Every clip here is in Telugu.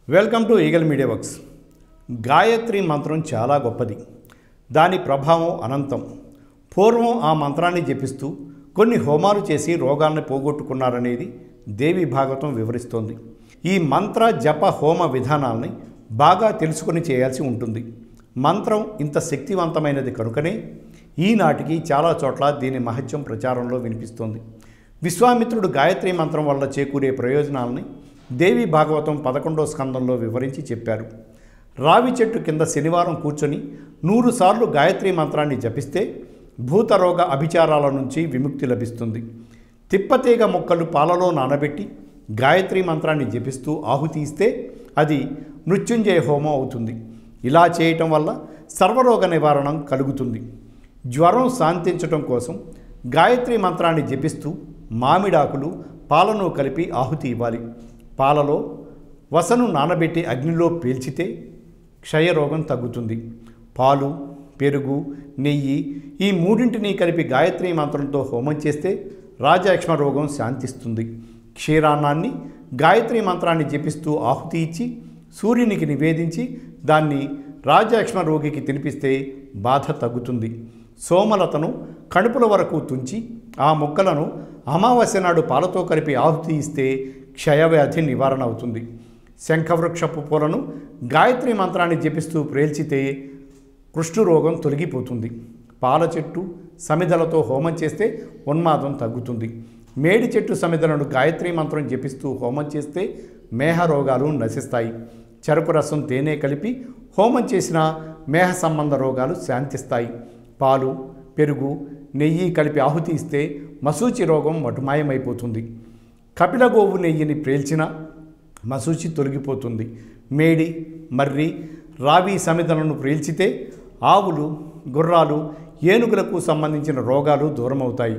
Welcome to eagle media works. Gayatri మంత్రం చాలా గొప్పది. దాని ప్రభావం అనంతం. పూర్వం ఆ మంత్రాన్ని జపిస్తూ కొన్ని హోమాలు చేసి రోగాలను పోగొట్టుకున్నారనేది దేవి భాగవతం వివరిస్తోంది. ఈ మంత్ర జప హోమ విధానాల్ని బాగా తెలుసుకొని చేయాల్సి ఉంటుంది. మంత్రం ఇంత శక్తివంతమైనది కనుకనే ఈనాటికి చాలా చోట్ల దీని మహత్యం ప్రచారంలో వినిపిస్తోంది. విశ్వామిత్రుడు గాయత్రి మంత్రం వల్ల చేకూరే ప్రయోజనాలని దేవి భాగవతం 11వ స్కందంలో వివరించి చెప్పారు. రావి చెట్టు కింద శనివారం కూర్చొని 100 సార్లు గాయత్రి మంత్రాన్ని జపిస్తే భూతరోగ అభిచారాల నుంచి విముక్తి లభిస్తుంది. తిప్పతీగ మొక్కలు పాలలో నానబెట్టి గాయత్రి మంత్రాన్ని జపిస్తూ ఆహుతి ఇస్తే అది మృత్యుంజయ హోమం అవుతుంది. ఇలా చేయటం వల్ల సర్వరోగ నివారణ కలుగుతుంది. జ్వరం శాంతించటం కోసం గాయత్రి మంత్రాన్ని జపిస్తూ మామిడాకులు పాలను కలిపి ఆహుతి ఇవ్వాలి. పాలలో వసను నానబెట్టి అగ్నిలో పీల్చితే క్షయరోగం తగ్గుతుంది. పాలు, పెరుగు, నెయ్యి ఈ మూడింటిని కలిపి గాయత్రి మంత్రంతో హోమం చేస్తే రాజయక్ష్మ రోగం శాంతిస్తుంది. క్షీరాన్నాన్ని గాయత్రి మంత్రాన్ని జపిస్తూ ఆహుతి ఇచ్చి సూర్యునికి నివేదించి దాన్ని రాజయక్ష్మ రోగికి తినిపిస్తే బాధ తగ్గుతుంది. సోమలతను కణుపుల వరకు తుంచి ఆ మొక్కలను అమావాస్య నాడు పాలతో కలిపి ఆహుతి ఇస్తే క్షయవ్యాధి నివారణ అవుతుంది. శంఖవృక్షపు పూలను గాయత్రి మంత్రాన్ని జపిస్తూ ప్రేల్చితే కుష్ఠరోగం తొలగిపోతుంది. పాల చెట్టు సమిధలతో హోమం చేస్తే ఉన్మాదం తగ్గుతుంది. మేడి చెట్టు సమిధలను గాయత్రి మంత్రం జపిస్తూ హోమం చేస్తే మేహ రోగాలు నశిస్తాయి. చెరకు రసం తేనె కలిపి హోమం చేసిన మేహ సంబంధ రోగాలు శాంతిస్తాయి. పాలు, పెరుగు, నెయ్యి కలిపి ఆహుతి ఇస్తే మశూచి రోగం మటుమాయమైపోతుంది. కపిలగోవు నెయ్యిని ప్రేల్చిన మశూచి తొలగిపోతుంది. మేడి, మర్రి, రావి సమిధలను ప్రేల్చితే ఆవులు, గుర్రాలు, ఏనుగులకు సంబంధించిన రోగాలు దూరమవుతాయి.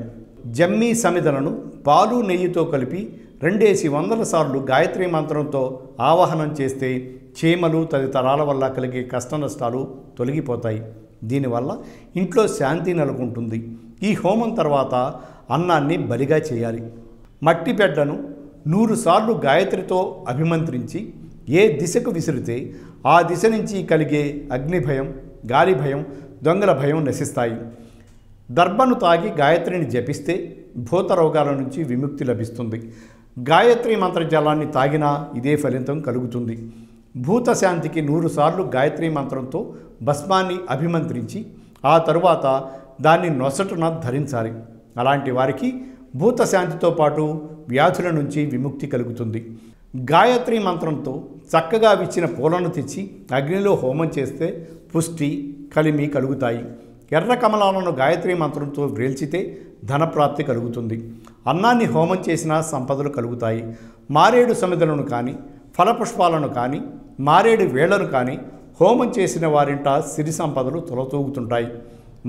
జమ్మి సమిధలను పాలు, నెయ్యితో కలిపి 200 సార్లు గాయత్రి మంత్రంతో ఆవాహనం చేస్తే చీమలు తదితరాల వల్ల కలిగే కష్ట నష్టాలు తొలగిపోతాయి. దీనివల్ల ఇంట్లో శాంతి నెలకొంటుంది. ఈ హోమం తర్వాత అన్నాన్ని బలిగా చేయాలి. మట్టి బిడ్డను 100 సార్లు గాయత్రితో అభిమంత్రించి ఏ దిశకు విసిరితే ఆ దిశ నుంచి కలిగే అగ్ని భయం, గాలి భయం, దొంగల భయం నశిస్తాయి. దర్భను తాగి గాయత్రిని జపిస్తే భూత రోగాల నుంచి విముక్తి లభిస్తుంది. గాయత్రి మంత్రజలాన్ని తాగినా ఇదే ఫలితం కలుగుతుంది. భూత శాంతికి 100 సార్లు గాయత్రి మంత్రంతో భస్మాన్ని అభిమంత్రించి ఆ తరువాత దాన్ని నొసటున ధరించాలి. అలాంటి వారికి భూత శాంతితో పాటు వ్యాధుల నుంచి విముక్తి కలుగుతుంది. గాయత్రి మంత్రంతో చక్కగా విచ్చిన పూలను తెచ్చి అగ్నిలో హోమం చేస్తే పుష్టి, కలిమి కలుగుతాయి. ఎర్ర కమలాలను గాయత్రి మంత్రంతో వ్రేల్చితే ధనప్రాప్తి కలుగుతుంది. అన్నాన్ని హోమం చేసినా సంపదలు కలుగుతాయి. మారేడు సమిధలను కానీ, ఫలపుష్పాలను కానీ, మారేడు వేళ్లను కానీ హోమం చేసిన వారింట సిరి సంపదలు తొలతూగుతుంటాయి.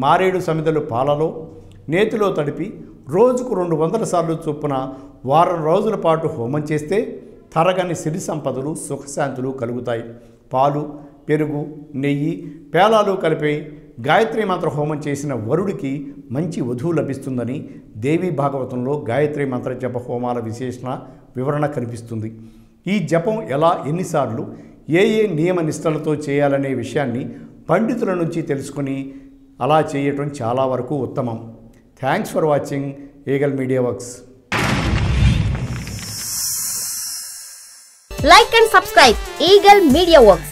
మారేడు సమిధలు పాలలో, నేతిలో తడిపి రోజుకు 200 సార్లు చొప్పున వారం రోజుల పాటు హోమం చేస్తే తరగని సిరి సంపదలు, సుఖశాంతులు కలుగుతాయి. పాలు, పెరుగు, నెయ్యి, పేలాలు కలిపి గాయత్రి మంత్ర హోమం చేసిన వరుడికి మంచి వధువు లభిస్తుందని దేవి భాగవతంలో గాయత్రి మంత్ర జప హోమాల విశేషణ వివరణ కనిపిస్తుంది. ఈ జపం ఎలా, ఎన్నిసార్లు, ఏ నియమ నిష్టలతో చేయాలనే విషయాన్ని పండితుల నుంచి తెలుసుకొని అలా చేయటం చాలా వరకు ఉత్తమం. Thanks for watching eagle media works. Like and subscribe Eagle Media Works.